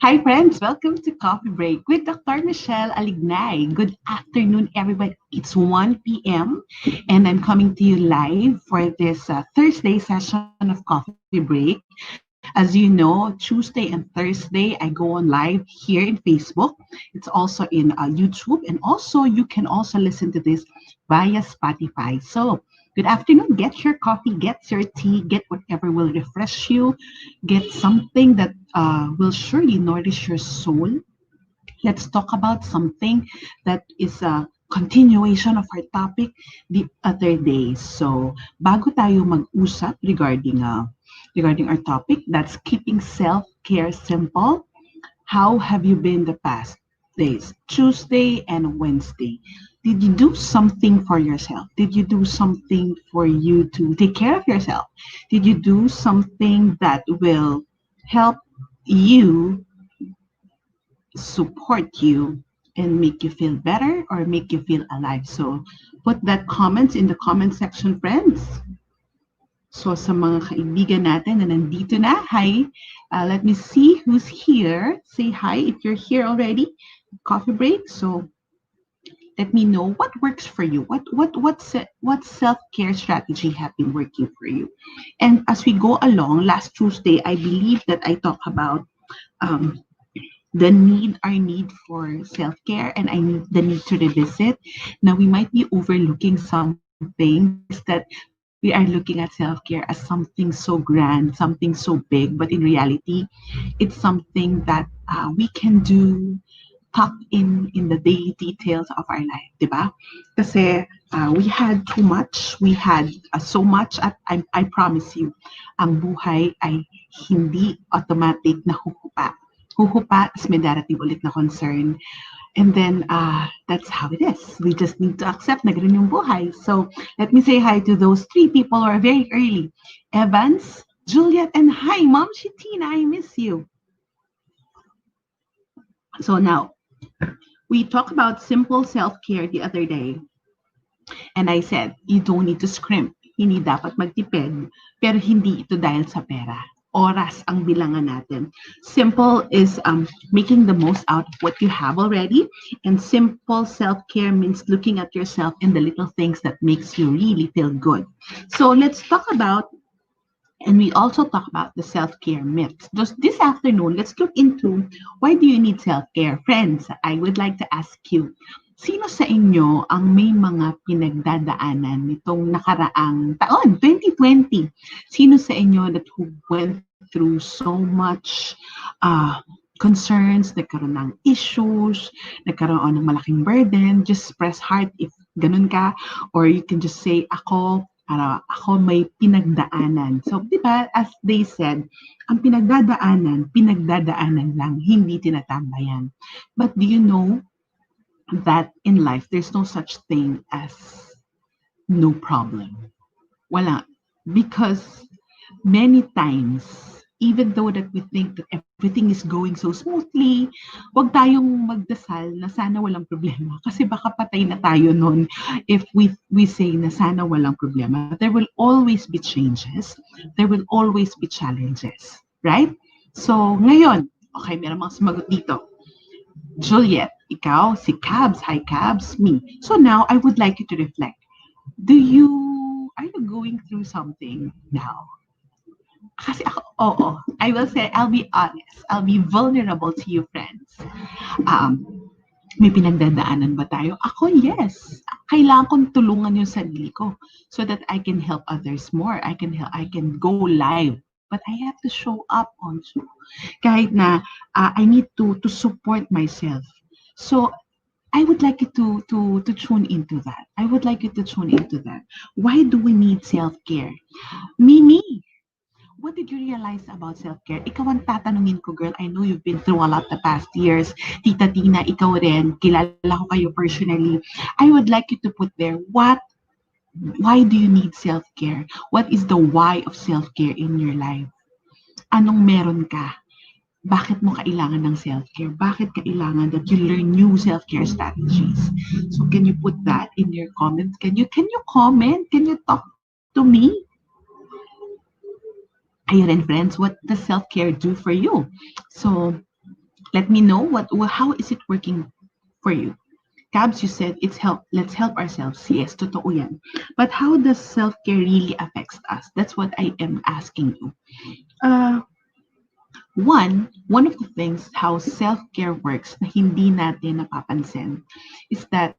Hi, friends. Welcome to Coffee Break with Dr. Michelle Alignay. Good afternoon, everybody. It's 1 p.m. and I'm coming to you live for this Thursday session of Coffee Break. As you know, Tuesday and Thursday, I go on live here in Facebook. It's also in YouTube, and also you can also listen to this via Spotify. So, good afternoon. Get your coffee, get your tea, get whatever will refresh you, get something that will surely nourish your soul. Let's talk about something that is a continuation of our topic the other day. So, bago tayo mag-usap regarding our topic, that's keeping self-care simple. How have you been the past days, Tuesday and Wednesday? Did you do something for yourself? Did you do something for you to take care of yourself? Did you do something that will help you, support you, and make you feel better or make you feel alive? So put that comments in the comment section, friends. So sa mga kaibigan natin na nandito na, hi, let me see who's here. Say hi if you're here already. Coffee break. So let me know what works for you. What self-care strategy have been working for you? And as we go along, last Tuesday, I believe that I talked about um, our need for self-care, and the need to revisit. Now, we might be overlooking something is that we are looking at self-care as something so grand, something so big, but in reality, it's something that we can do tucked in the daily details of our life, di ba? Kasi we had too much, we had so much, at I promise you, ang buhay ay hindi automatic na huhupa. Huhupa, tas may darating ulit na concern. And then, that's how it is. We just need to accept na ganun yung buhay. So, let me say hi to those three people who are very early. Evans, Juliet, and hi, Mom Shitina, I miss you. So now, we talked about simple self-care the other day. And I said, you don't need to scrimp. Hindi dapat magtipid. Pero hindi ito dahil sa pera. Oras ang bilangan natin. Simple is making the most out of what you have already. And simple self-care means looking at yourself in the little things that makes you really feel good. So let's talk about, and we also talk about the self-care myths. This afternoon, let's look into why do you need self-care? Friends, I would like to ask you, sino sa inyo ang may mga pinagdadaanan nitong nakaraang taon, 2020? Sino sa inyo that who went through so much concerns, nagkaroon ng issues, nagkaroon ng malaking burden? Just press heart if ganun ka, or you can just say, ako may pinagdaanan. So, di ba, as they said, ang pinagdadaanan lang, hindi tinatambayan. But do you know that in life, there's no such thing as no problem? Wala. Because many times, even though that we think that everything is going so smoothly, wag tayong magdasal na sana walang problema. Kasi baka patay na tayo nun if we say na sana walang problema. There will always be changes. There will always be challenges. Right? So, ngayon, okay, meron mga sumagot dito. Juliet, ikaw, si Cabs, hi Cabs, me. So now, I would like you to reflect. Are you going through something now? Kasi ako, oo. I will say, I'll be honest. I'll be vulnerable to you, friends. May pinagdadaanan ba tayo? Ako, yes. Kailangan kong tulungan yung sarili ko so that I can help others more. I can go live. But I have to show up also. Kahit na I need to support myself. So, I would like you to tune into that. I would like you to tune into that. Why do we need self-care? Mimi, what did you realize about self-care? Ikaw ang tatanungin ko, girl. I know you've been through a lot the past years. Tita Tina, ikaw rin. Kilala ko kayo personally. I would like you to put there, why do you need self-care? What is the why of self-care in your life? Anong meron ka? Bakit mo kailangan ng self-care? Bakit kailangan that you learn new self-care strategies? So can you put that in your comments? Can you comment? Can you talk to me? Ayun, friends, what does self-care do for you? So Let me know how is it working for you. Cabs, you said it's help. Let's help ourselves. Yes, totoo yan. But how does self-care really affects us? That's what I am asking you. Uh, one of the things how self-care works na hindi natin napapansin is that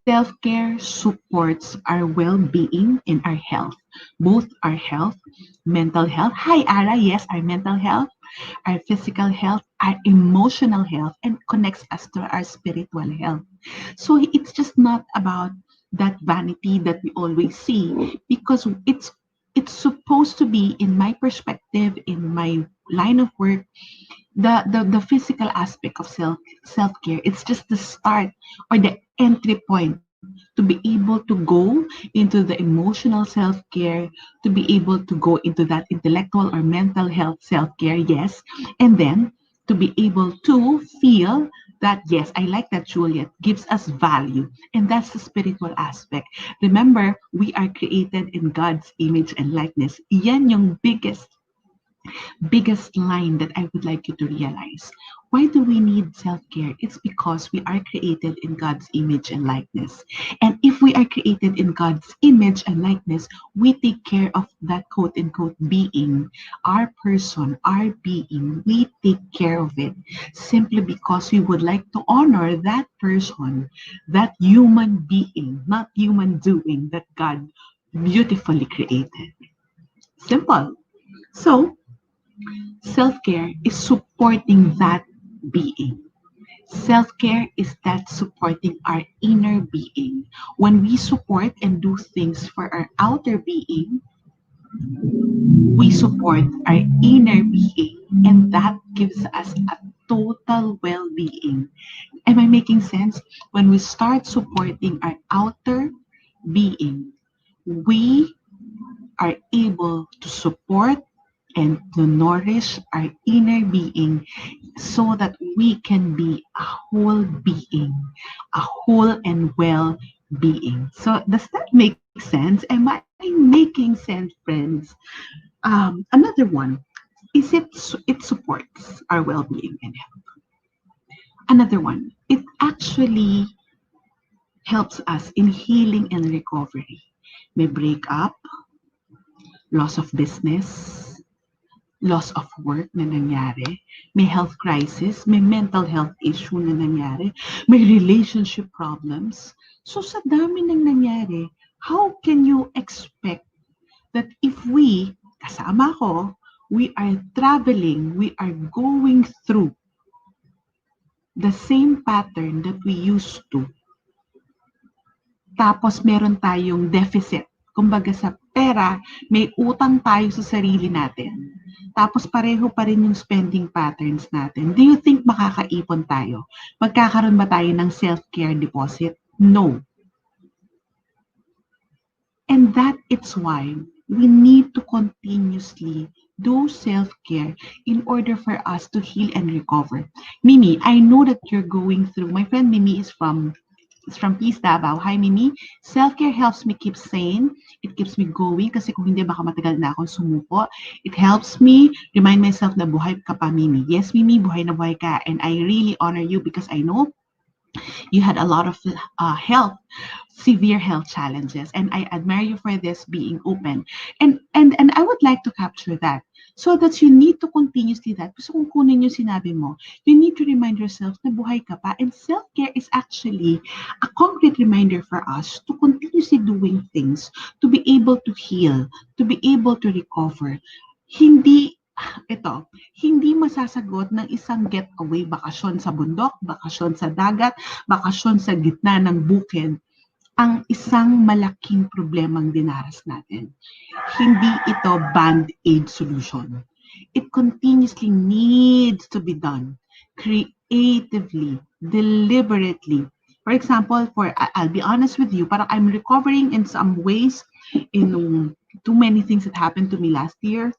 self-care supports our well-being and our health. Both our health, mental health. Hi, Ara. Yes, our mental health, our physical health, our emotional health, and connects us to our spiritual health. So it's just not about that vanity that we always see because it's supposed to be in my perspective, in my line of work, the physical aspect of self-care. It's just the start or the entry point to be able to go into the emotional self-care, to be able to go into that intellectual or mental health self-care, yes, and then to be able to feel that yes, I like that, Juliet, gives us value, and that's the spiritual aspect. Remember, we are created in God's image and likeness. Yan yung biggest line that I would like you to realize. Why do we need self care? It's because we are created in God's image and likeness. And if we are created in God's image and likeness, we take care of that quote unquote being, our person, our being. We take care of it simply because we would like to honor that person, that human being, not human doing that God beautifully created. Simple. So, self-care is supporting that being. Self-care is that supporting our inner being. When we support and do things for our outer being, we support our inner being, and that gives us a total well-being. Am I making sense? When we start supporting our outer being, we are able to support and to nourish our inner being so that we can be a whole being, a whole and well being. So does that make sense? Am I making sense, friends? Another one is it supports our well-being and health. Another one, it actually helps us in healing and recovery. May breakup, loss of business, loss of work na nangyari, may health crisis, may mental health issue na nangyari, may relationship problems. So sa dami ng nangyari, how can you expect that if we, kasama ko, we are traveling, we are going through the same pattern that we used to, tapos meron tayong deficit. Kumbaga sa pera, may utang tayo sa sarili natin. Tapos pareho pa rin yung spending patterns natin. Do you think makakaipon tayo? Magkakaroon ba tayo ng self-care deposit? No. And that it's why we need to continuously do self-care in order for us to heal and recover. Mimi, I know that you're going through, my friend Mimi is from Peace Davao. Hi, Mimi. Self-care helps me keep sane. It keeps me going kasi kung hindi baka matagal na akong sumuko. It helps me remind myself na buhay ka pa, Mimi. Yes, Mimi, buhay na buhay ka. And I really honor you because I know you had a lot of severe health challenges. And I admire you for this being open. And I would like to capture that. So that you need to continuously that. Gusto kong kunin yung sinabi mo. You need to remind yourself na buhay ka pa. And self-care is actually a concrete reminder for us to continuously doing things, to be able to heal, to be able to recover. Hindi masasagot ng isang getaway, bakasyon sa bundok, bakasyon sa dagat, bakasyon sa gitna ng bukid, ang isang malaking problemang dinaras natin. Hindi ito band-aid solution. It continuously needs to be done creatively, deliberately. For example, I'll be honest with you, parang I'm recovering in some ways in too many things that happened to me last year.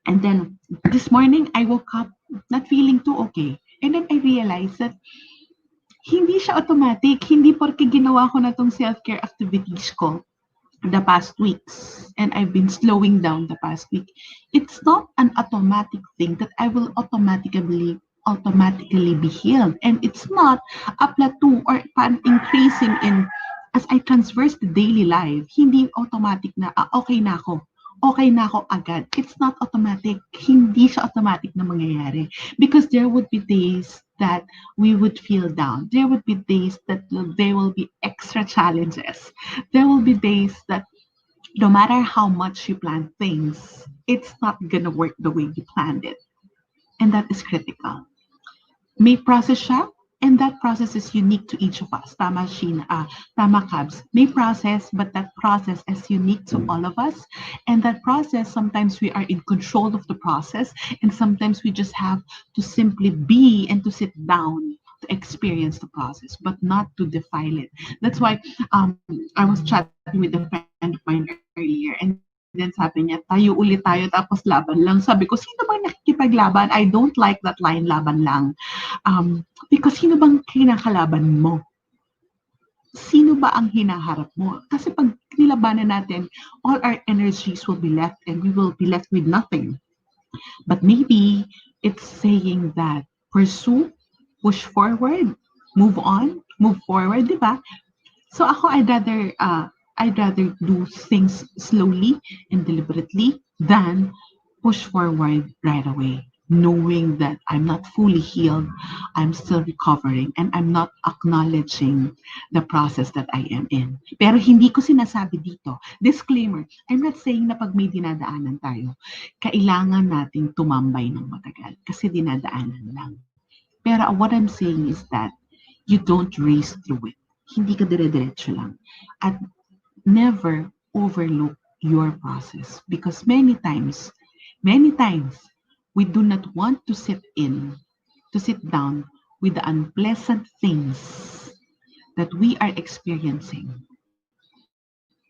And then this morning, I woke up not feeling too okay. And then I realized that hindi siya automatic. Hindi porke ginawa ko na tong self-care activities ko, the past weeks, and I've been slowing down the past week, it's not an automatic thing that I will automatically be healed. And it's not a plateau or pan increasing in as I transverse the daily life. Hindi automatic na okay na ako. Okay na ako agad. It's not automatic. Hindi siya automatic na mangyayari. Because there would be days that we would feel down. There would be days that there will be extra challenges. There will be days that no matter how much you plan things, it's not gonna work the way you planned it. And that is critical. May process siya, and that process is unique to each of us. Tama, Sheena, tama, Cabs. May process, but that process is unique to all of us. And that process, sometimes we are in control of the process, and sometimes we just have to simply be and to sit down to experience the process, but not to defile it. That's why I was chatting with a friend of mine earlier, and then sabi niya, tayo ulit tayo tapos laban lang. Sabi ko, sino bang nakikipaglaban? I don't like that line, laban lang. Because sino bang kinakalaban mo? Sino ba ang hinaharap mo? Kasi pag nilabanan natin, all our energies will be left and we will be left with nothing. But maybe it's saying that pursue, push forward, move on, move forward, di ba? So ako, I'd rather do things slowly and deliberately than push forward right away, knowing that I'm not fully healed, I'm still recovering, and I'm not acknowledging the process that I am in. Pero hindi ko sinasabi dito, disclaimer, I'm not saying na pag may dinadaanan tayo, kailangan nating tumambay ng matagal kasi dinadaanan lang. Pero what I'm saying is that you don't race through it. Hindi ka dire-diretso lang. At never overlook your process because many times, we do not want to sit down with the unpleasant things that we are experiencing.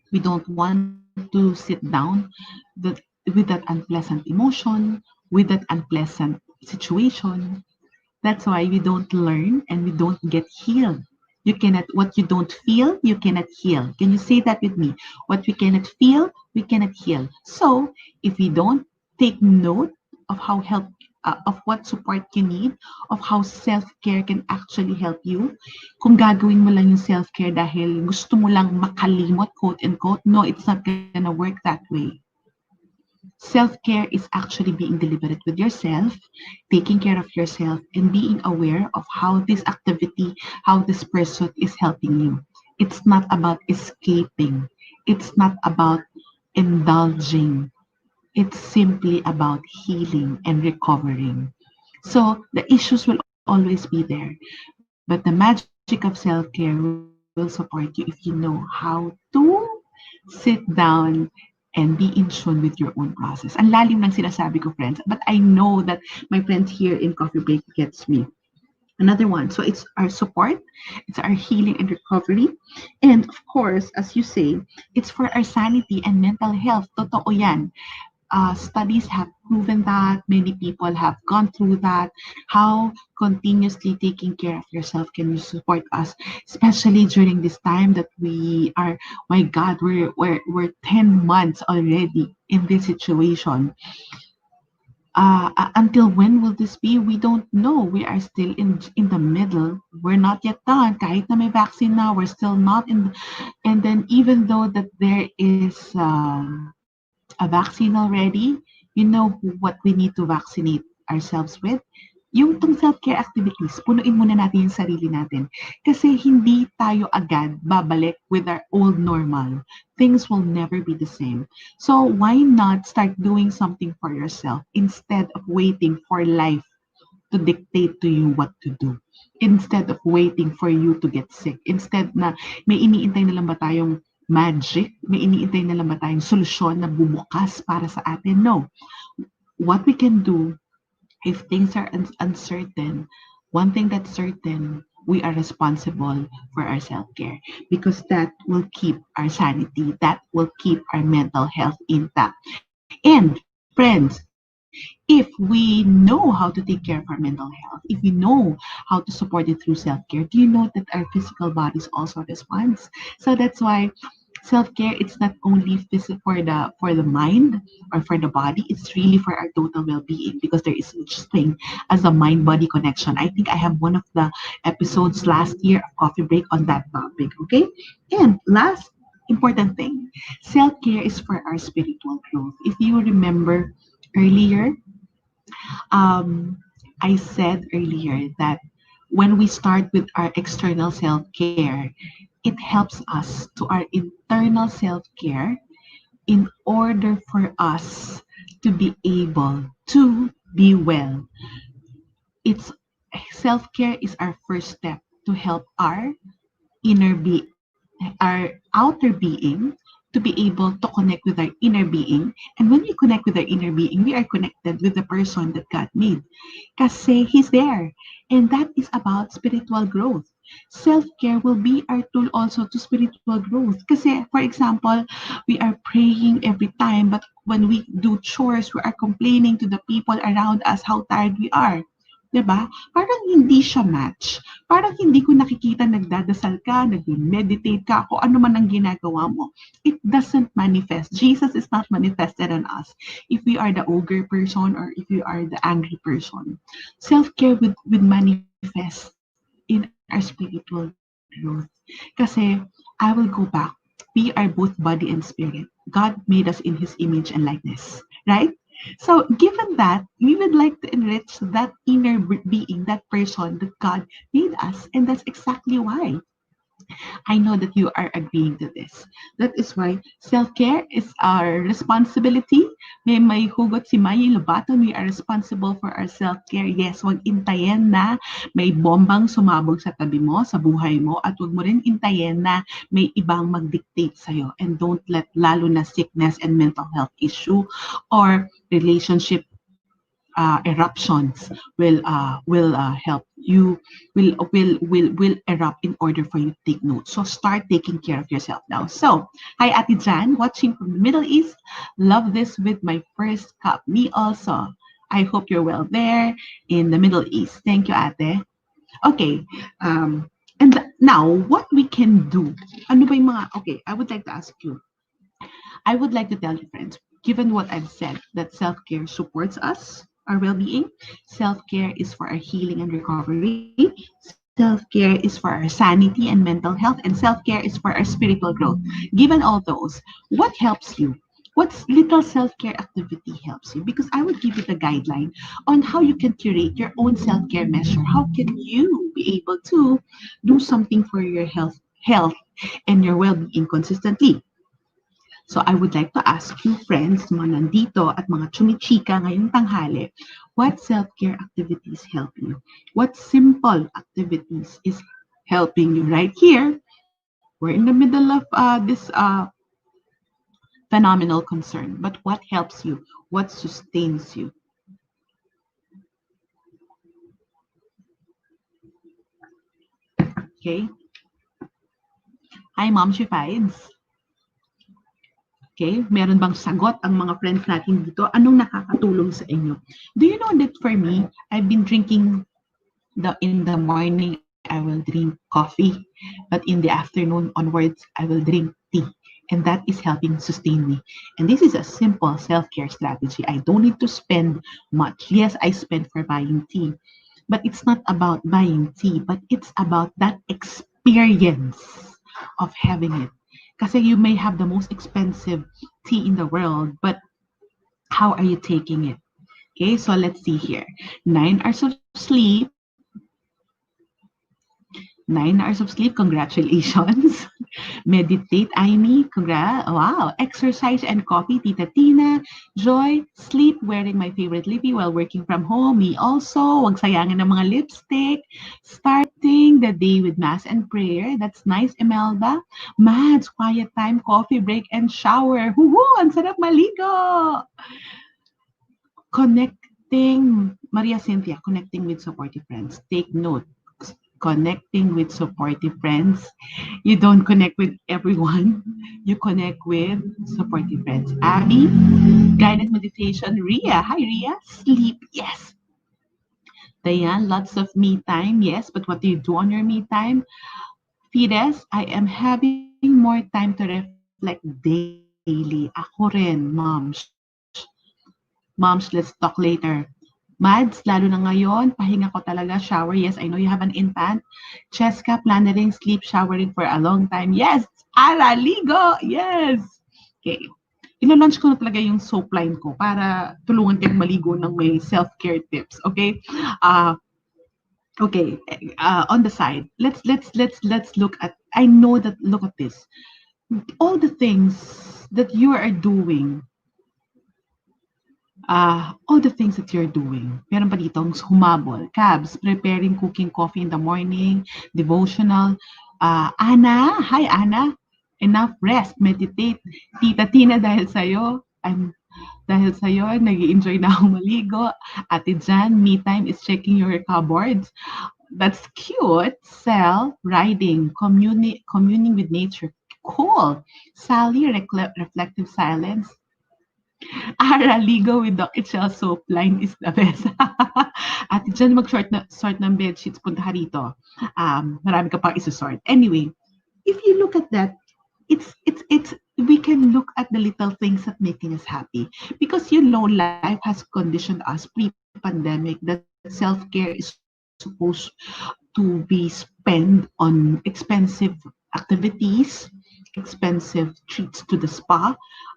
We don't want to sit down with that unpleasant emotion, with that unpleasant situation. That's why we don't learn and we don't get healed. What you don't feel, you cannot heal. Can you say that with me? What we cannot feel, we cannot heal. So, if we don't take note of of what support you need, of how self-care can actually help you, kung gagawin mo lang yung self-care dahil gusto mo lang makalimot, quote unquote, no, it's not gonna work that way. Self-care is actually being deliberate with yourself, taking care of yourself, and being aware of how this activity, how this pursuit is helping you. It's not about escaping. It's not about indulging. It's simply about healing and recovering. So the issues will always be there, but the magic of self-care will support you if you know how to sit down and be in tune with your own process. Ang lalim ng sinasabi ko, friends, but I know that my friends here in Coffee Break gets me. Another one. So it's our support, it's our healing and recovery. And of course, as you say, it's for our sanity and mental health. Totoo yan. Studies have proven that many people have gone through that. How continuously taking care of yourself can you support us, especially during this time that we are. My God, we're 10 months already in this situation. Until when will this be? We don't know. We are still in the middle. We're not yet done. Kahit na may vaccine now, we're still not in. And then even though that there is a vaccine already, you know what we need to vaccinate ourselves with? Yung tong self-care activities, punuin muna natin yung sarili natin. Kasi hindi tayo agad babalik with our old normal. Things will never be the same. So why not start doing something for yourself instead of waiting for life to dictate to you what to do? Instead of waiting for you to get sick. Instead na may iniintay na lang ba tayong magic? May iniintay na lang ba tayong solusyon na bubukas para sa atin? No. What we can do if things are uncertain, one thing that's certain, we are responsible for our self-care because that will keep our sanity, that will keep our mental health intact. And friends, if we know how to take care of our mental health, if we know how to support it through self-care, do you know that our physical bodies also responds? So that's why Self-care, it's not only physical for the mind or for the body, it's really for our total well-being because there is such thing as a mind-body connection. I think I have one of the episodes last year of Coffee Break on that topic, okay? And last important thing, self-care is for our spiritual growth. If you remember earlier, um, I said earlier that when we start with our external self care, it helps us to our internal self care in order for us to be able to be well. It's self care is our first step to help our inner be our outer being to be able to connect with our inner being. And when we connect with our inner being, we are connected with the person that God made. Kasi He's there. And that is about spiritual growth. Self-care will be our tool also to spiritual growth. Kasi, for example, we are praying every time, but when we do chores, we are complaining to the people around us how tired we are. 'Di ba? Parang hindi siya match. Parang hindi ko nakikita nagdadasal ka, nagme-meditate ka, kung ano man ang ginagawa mo. It doesn't manifest. Jesus is not manifested on us if we are the ogre person or if we are the angry person. Self-care would manifest in our spiritual growth. Kasi I will go back. We are both body and spirit. God made us in His image and likeness, right? So, given that, we would like to enrich that inner being, that person that God made us. And that's exactly why I know that you are agreeing to this. That is why self-care is our responsibility. May hugot si Mayi Lobaton, we are responsible for our self-care. Yes, wag intayin na may bombang sumabog sa tabi mo, sa buhay mo, at wag mo rin intayin na may ibang mag-dictate sa'yo. And don't let lalo na sickness and mental health issue or relationship eruptions will help you will erupt in order for you to take note. So start taking care of yourself now. So hi Ate Jan, watching from the Middle East. Love this with my first cup. Me also. I hope you're well there in the Middle East. Thank you, Ate. Okay. And now, what we can do? Ano ba yung mga? Okay, I would like to ask you. I would like to tell you, friends, given what I've said, that self care supports us, our well being, self care is for our healing and recovery, self care is for our sanity and mental health, and self care is for our spiritual growth. Given all those, what helps you? What little self-care activity helps you? Because I would give you the guideline on how you can curate your own self-care measure. How can you be able to do something for your health and your well-being consistently? So I would like to ask you, friends, mga nandito at mga chumichika ngayong tanghali, what self-care activities help you? What simple activities is helping you right here? We're in the middle of this phenomenal concern, but what helps you? What sustains you? Okay? Hi, Mom, she finds. Okay? Meron bang sagot ang mga friends natin dito? Anong nakakatulong sa inyo? Do you know that for me, I've been drinking in the morning, I will drink coffee, but in the afternoon onwards, I will drink tea. And that is helping sustain me. And this is a simple self-care strategy. I don't need to spend much. Yes, I spend for buying tea. But it's not about buying tea, but it's about that experience of having it. Kasi you may have the most expensive tea in the world, but how are you taking it? Okay, so let's see here. 9 hours of sleep. 9 hours of sleep, congratulations. Meditate, Aimee, congrats. Wow. Exercise and coffee, Tita Tina. Joy, sleep, wearing my favorite lippy while working from home. Me also. Huwag sayangin ng mga lipstick. Starting the day with mass and prayer. That's nice, Imelda. Mads, quiet time, coffee break, and shower. Huhu! Ang sarap maligo! Connecting, Maria Cynthia, connecting with supportive friends. Take note. Connecting with supportive friends. You don't connect with everyone. You connect with supportive friends. Abby, guided meditation. Ria, hi Ria. Sleep, yes. Diane, lots of me time, yes. But what do you do on your me time? Fides, I am having more time to reflect self-reflect daily. Ako rin, moms. Moms, let's talk later. Mads, lalo na ngayon, pahinga ko talaga, shower. Yes, I know you have an infant. Cheska, plannering, sleep, showering for a long time. Yes! Ara, ligo! Yes! Okay. Ilo-launch ko na talaga yung soap line ko para tulungan kayong maligo ng may self-care tips. Okay? Uh, okay. On the side, let's look at. I know that. Look at this. All the things that you are doing, all the things that you're doing. Meron pa ditong humabol, cabs, preparing, cooking coffee in the morning, devotional. Ana, hi Ana. Enough rest, meditate. Tita Tina, dahil sa'yo, nag-i-enjoy na akong maligo. Ate Jan, me time is checking your cupboards. That's cute. Sel, riding, communing with nature. Cool. Sally, reflective silence. Ara, ligo with Doc Itchel soap line is the best. At dyan sort ng bedsheets, punta ka rito. Marami ka pang isusort. Anyway, if you look at that, we can look at the little things that making us happy. Because life has conditioned us pre-pandemic that self-care is supposed to be spent on expensive activities, expensive treats to the spa,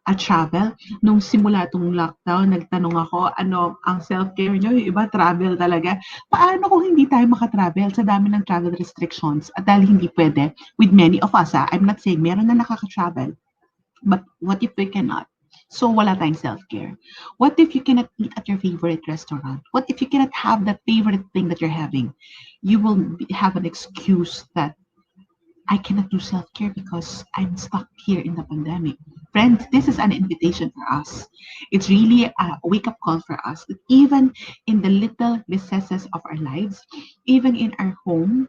at travel. Nung simula itong lockdown, nagtanong ako, ano ang self-care nyo? Yung iba, travel talaga. Paano kung hindi tayo makatravel sa dami ng travel restrictions? At dahil hindi pwede, with many of us, I'm not saying meron na nakaka-travel, but what if we cannot? So wala tayong self-care. What if you cannot eat at your favorite restaurant? What if you cannot have that favorite thing that you're having? You will have an excuse that I cannot do self-care because I'm stuck here in the pandemic. Friends, this is an invitation for us. It's really a wake-up call for us that even in the little recesses of our lives, even in our home,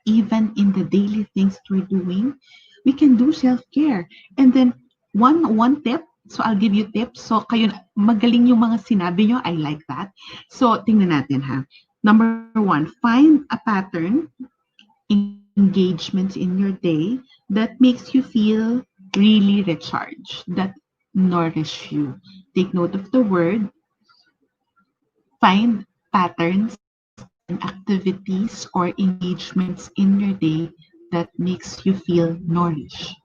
even in the daily things that we're doing, we can do self-care. And then one tip, so I'll give you tips. So kayo, magaling yung mga sinabi nyo, I like that. So tingnan natin ha. Number one, find a pattern, engagements in your day that makes you feel really recharged, that nourish you. Take note of the word. Find patterns and activities or engagements in your day that makes you feel nourished.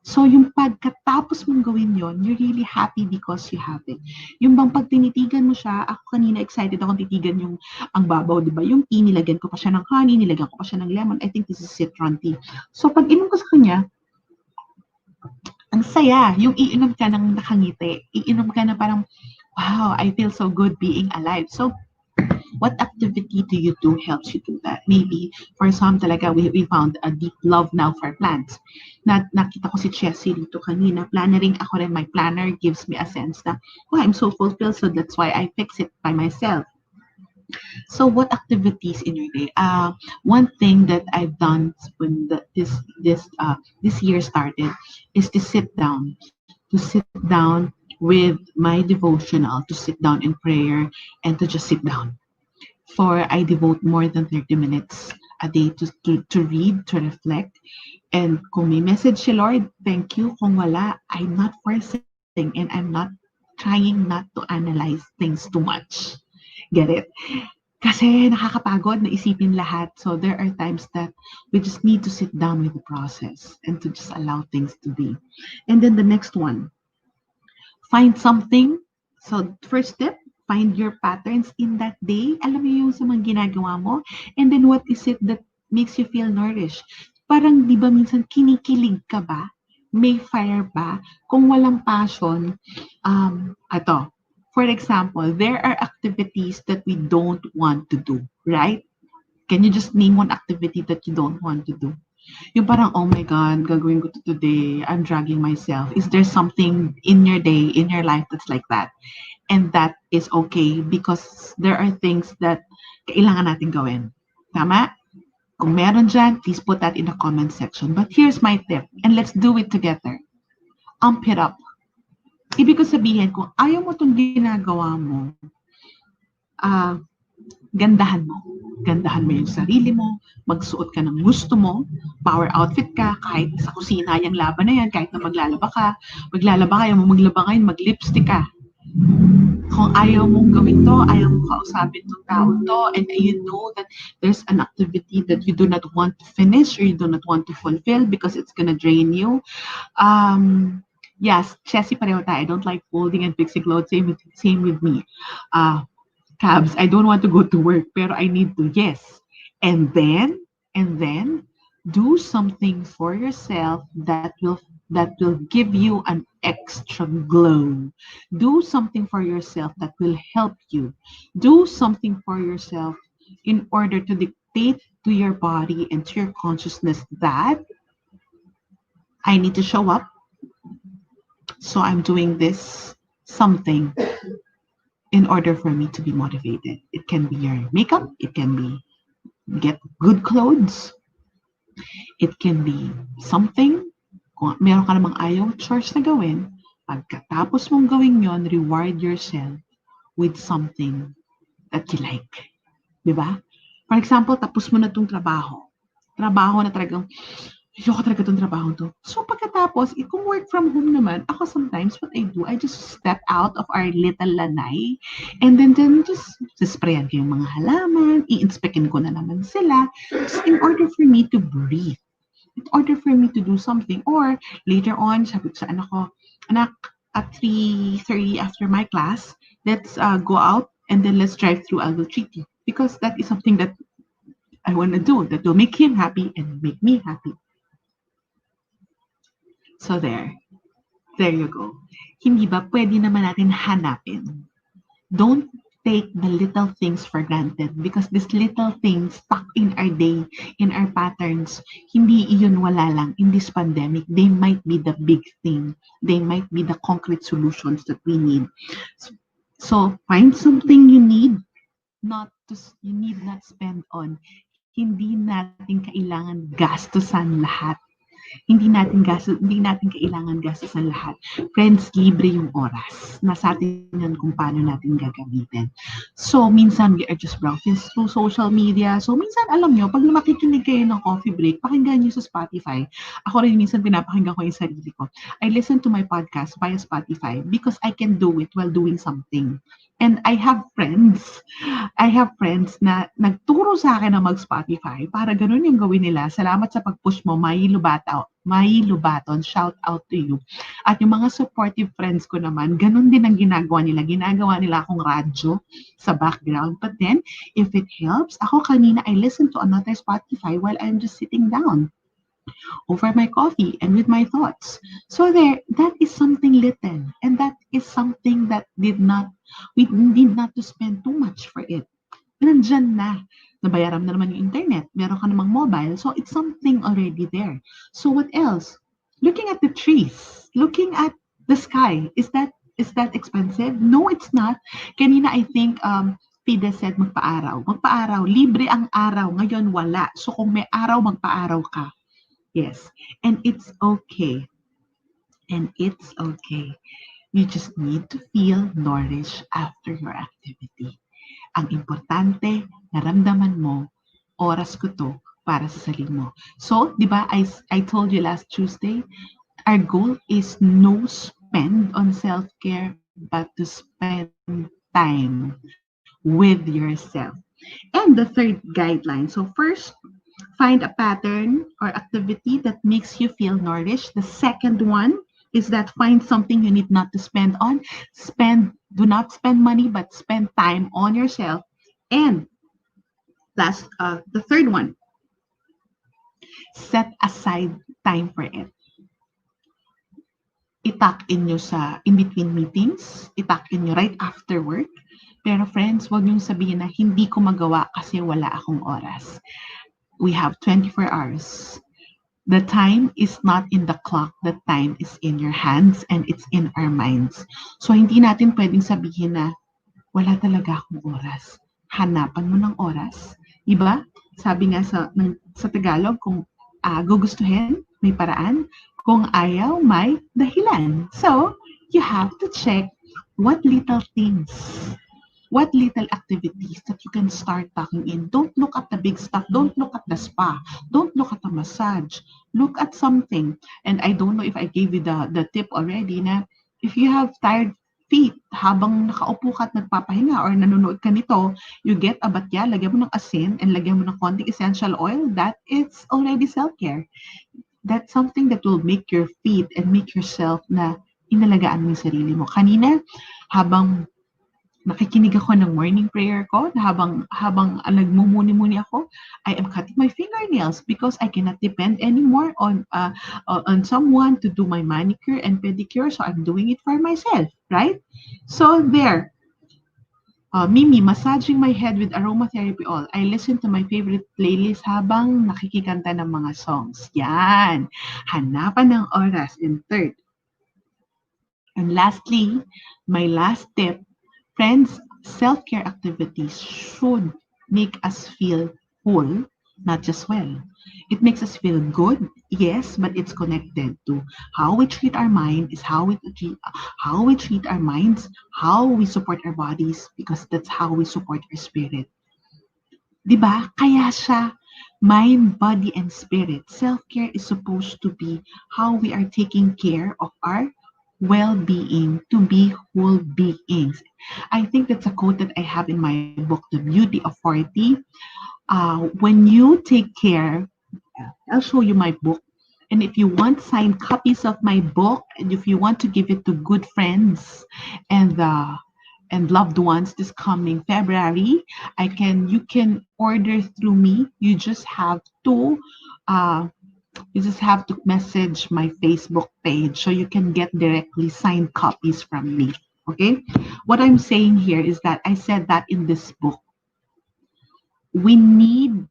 So yung pagkatapos mong gawin yon, you're really happy because you have it. Yung bang pag tinitigan mo siya, ako kanina excited akong titigan yung ang babaw, di ba? Yung tea, nilagyan ko pa siya ng honey, nilagyan ko pa siya ng lemon. I think this is citron tea. So pag inom ko sa kanya, ang saya. Yung iinom ka ng nakangiti. Iinom ka na parang, wow, I feel so good being alive. So what activity do you do helps you do that? Maybe for some talaga, we found a deep love now for plants. Nakita ko si Chessie dito kanina, plannering ako rin. My planner gives me a sense na, oh, I'm so fulfilled, so that's why I fix it by myself. So what activities in your day? One thing that I've done when this year started is to sit down with my devotional, to sit down in prayer, and to just sit down. For I devote more than 30 minutes a day to read, to reflect. And kung may message si Lord, thank you. Kung wala, I'm not forcing and I'm not trying not to analyze things too much. Get it? Kasi nakakapagod na isipin lahat. So there are times that we just need to sit down with the process and to just allow things to be. And then the next one, find something. So first step, find your patterns in that day. Alam mo yung sa mga ginagawa mo. And then what is it that makes you feel nourished? Parang di ba minsan kinikilig ka ba? May fire ba? Kung walang passion, for example, there are activities that we don't want to do, right? Can you just name one activity that you don't want to do? Yung parang, oh my God, gagawin ko to today. I'm dragging myself. Is there something in your day, in your life that's like that? And that is okay because there are things that kailangan natin gawin. Tama? Kung meron dyan, please put that in the comment section. But here's my tip, and let's do it together. Amp it up. Ibig ko sabihin, kung ayaw mo itong ginagawa mo, gandahan mo. Gandahan mo yung sarili mo, magsuot ka ng gusto mo, power outfit ka, kahit sa kusina yung laban na yan, kahit na maglalaba ka, ayaw mo maglaba ngayon, mag-lipstick ka. Kung ayaw mong gawin to, ayaw mong kausapin tong tao to, and you know that there's an activity that you do not want to finish or you do not want to fulfill because it's gonna drain you. Yes, Chessy pareho tayo. I don't like folding and fixing clothes. Same with me. Cabs, I don't want to go to work, pero I need to. Yes. And then do something for yourself that will give you an extra glow. Do something for yourself that will help you. Do something for yourself in order to dictate to your body and to your consciousness that I need to show up. So I'm doing this something in order for me to be motivated. It can be your makeup, it can be get good clothes, it can be something. Kung meron ka namang ayaw chores na gawin, pagkatapos mong gawin yon, reward yourself with something that you like. Diba? For example, tapos mo na itong trabaho. Trabaho na talagang ayoko talaga itong trabaho to. So pagkatapos, kung work from home naman, ako sometimes what I do, I just step out of our little lanay and then just sprayan ko yung mga halaman, i-inspectin ko na naman sila just in order for me to breathe, in order for me to do something. Or later on, sabi ko sa anak ko, anak, at 3:30 after my class, let's go out and then let's drive through. I will treat you. Because that is something that I want to do that will make him happy and make me happy. So there you go. Hindi ba pwede naman natin hanapin? Don't take the little things for granted because these little things stuck in our day, in our patterns, hindi iyon wala lang in this pandemic. They might be the big thing. They might be the concrete solutions that we need. So find something you need not spend on. Hindi natin kailangan gastusan lahat. Hindi natin kailangan gastusan lahat. Friends, libre yung oras. Nasa atin yan kung paano natin gagamitin. So, minsan we are just browsing through social media. So, minsan, alam nyo, pag makikinig kayo ng coffee break, pakinggan nyo sa Spotify. Ako rin minsan pinapakinggan ko yung sarili ko. I listen to my podcast via Spotify because I can do it while doing something. And I have friends na nagturo sa akin na mag-Spotify para ganun yung gawin nila. Salamat sa pag-push mo, Mai Lubaton, shout out to you. At yung mga supportive friends ko naman, ganun din ang ginagawa nila. Ginagawa nila akong radyo sa background. But then, if it helps, ako kanina, I listen to another Spotify while I'm just sitting down over my coffee and with my thoughts. So that is something little. And that is something that we did not to spend too much for it. Nandyan na. Nabayaran na naman yung internet. Meron ka namang mobile. So it's something already there. So what else? Looking at the trees. Looking at the sky. Is that expensive? No, it's not. Kanina I think Pida said magpa-araw. Magpa-araw. Libre ang araw. Ngayon wala. So kung may araw, magpa-araw ka. Yes. And it's okay. You just need to feel nourished after your activity. Ang importante, naramdaman mo, oras ko to para sa sarili mo. So, di ba, I told you last Tuesday, our goal is no spend on self-care, but to spend time with yourself. And the third guideline. So first, find a pattern or activity that makes you feel nourished. The second one is that find something you need not to spend on. Do not spend money, but spend time on yourself. And last, the third one, set aside time for it. Itak in nyo in between meetings, itak in nyo right after work. Pero friends, huwag niyong sabihin na hindi ko magawa kasi wala akong oras. We have 24 hours. The time is not in the clock. The time is in your hands and it's in our minds. So, hindi natin pwedeng sabihin na wala talaga akong oras. Hanapan mo ng oras. Diba? Sabi nga sa Tagalog, kung gugustuhin, may paraan. Kung ayaw, may dahilan. So, you have to check what little things What little activities that you can start tucking in? Don't look at the big stuff. Don't look at the spa. Don't look at the massage. Look at something. And I don't know if I gave you the tip already na if you have tired feet habang nakaupo ka at nagpapahinga or nanonood ka nito, you get a batya, lagyan mo ng asin and lagyan mo ng konting essential oil, that is already self-care. That's something that will make your feet and make yourself na inalagaan mo yung sarili mo. Kanina, habang nakikinig ako ng morning prayer ko, habang nagmumuni-muni ako, I am cutting my fingernails because I cannot depend anymore on someone to do my manicure and pedicure, so I'm doing it for myself, right? So there, Mimi, massaging my head with aromatherapy oil. I listen to my favorite playlist habang nakikikanta ng mga songs. Yan. Hanapan ng oras. And third, and lastly, my last tip, friends, self-care activities should make us feel whole, not just well. It makes us feel good, yes, but it's connected to how we treat our mind, is how we treat our minds, how we support our bodies, because that's how we support our spirit. 'Di ba? Kaya siya mind, body, and spirit. Self-care is supposed to be how we are taking care of our well-being to be whole beings. I think that's a quote that I have in my book, The Beauty of 40. When you take care, I'll show you my book. And if you want signed copies of my book, and if you want to give it to good friends and loved ones this coming February, you can order through me. Uh, you just have to message my Facebook page so you can get directly signed copies from me. Okay? What I'm saying here is that I said that in this book. We need,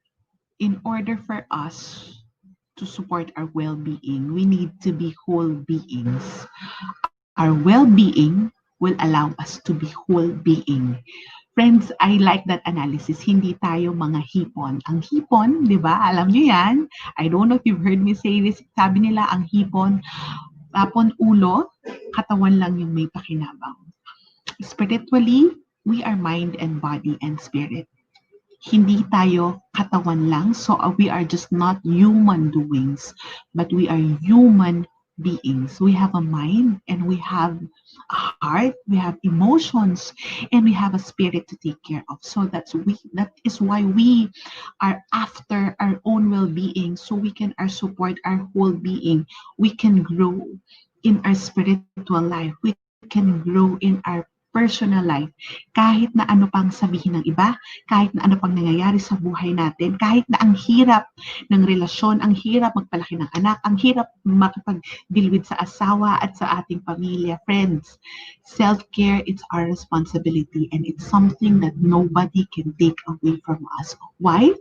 in order for us to support our well-being, we need to be whole beings. Our well-being will allow us to be whole being. Friends, I like that analysis. Hindi tayo mga hipon. Ang hipon, di ba? Alam nyo yan? I don't know if you've heard me say this. Sabi nila, ang hipon, ulo, katawan lang yung may pakinabang. Spiritually, we are mind and body and spirit. Hindi tayo katawan lang. So we are just not human doings, but we are human beings. We have a mind and we have a heart, we have emotions, and we have a spirit to take care of. So that is why we are after our own well-being, so we can support our whole being. We can grow in our spiritual life. We can grow in our personal life. Kahit na ano pang sabihin ng iba, kahit na ano pang nangyayari sa buhay natin, kahit na ang hirap ng relasyon, ang hirap magpalaki ng anak, ang hirap makipag-deal sa asawa at sa ating pamilya, friends. Self-care, it's our responsibility and it's something that nobody can take away from us. Why?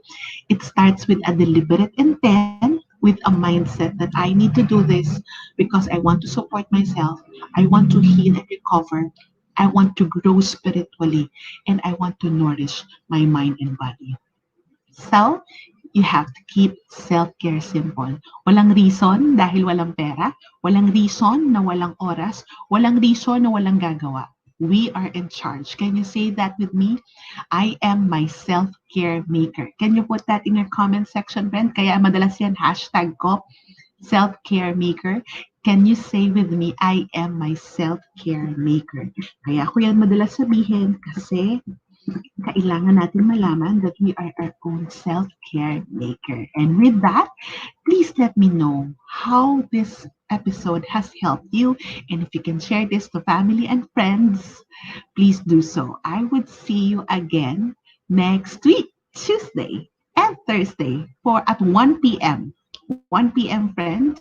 It starts with a deliberate intent, with a mindset that I need to do this because I want to support myself, I want to heal and recover, I want to grow spiritually, and I want to nourish my mind and body. So, you have to keep self-care simple. Walang reason dahil walang pera, walang reason na walang oras, walang reason na walang gagawa. We are in charge. Can you say that with me? I am my self-care maker. Can you put that in your comment section, friend? Kaya madalas yan hashtag ko, self-care maker. Can you say with me, I am my self-care maker? Kaya ako yan madalas sabihin kasi kailangan natin malaman that we are our own self-care maker. And with that, please let me know how this episode has helped you. And if you can share this to family and friends, please do so. I would see you again next week, Tuesday and Thursday at 1 p.m. 1 p.m. friends,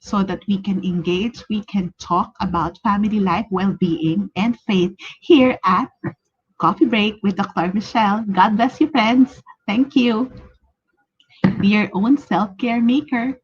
so that we can engage, we can talk about family life, well-being, and faith here at Coffee Break with Dr. Michele. God bless you, friends. Thank you. Be your own self-care maker.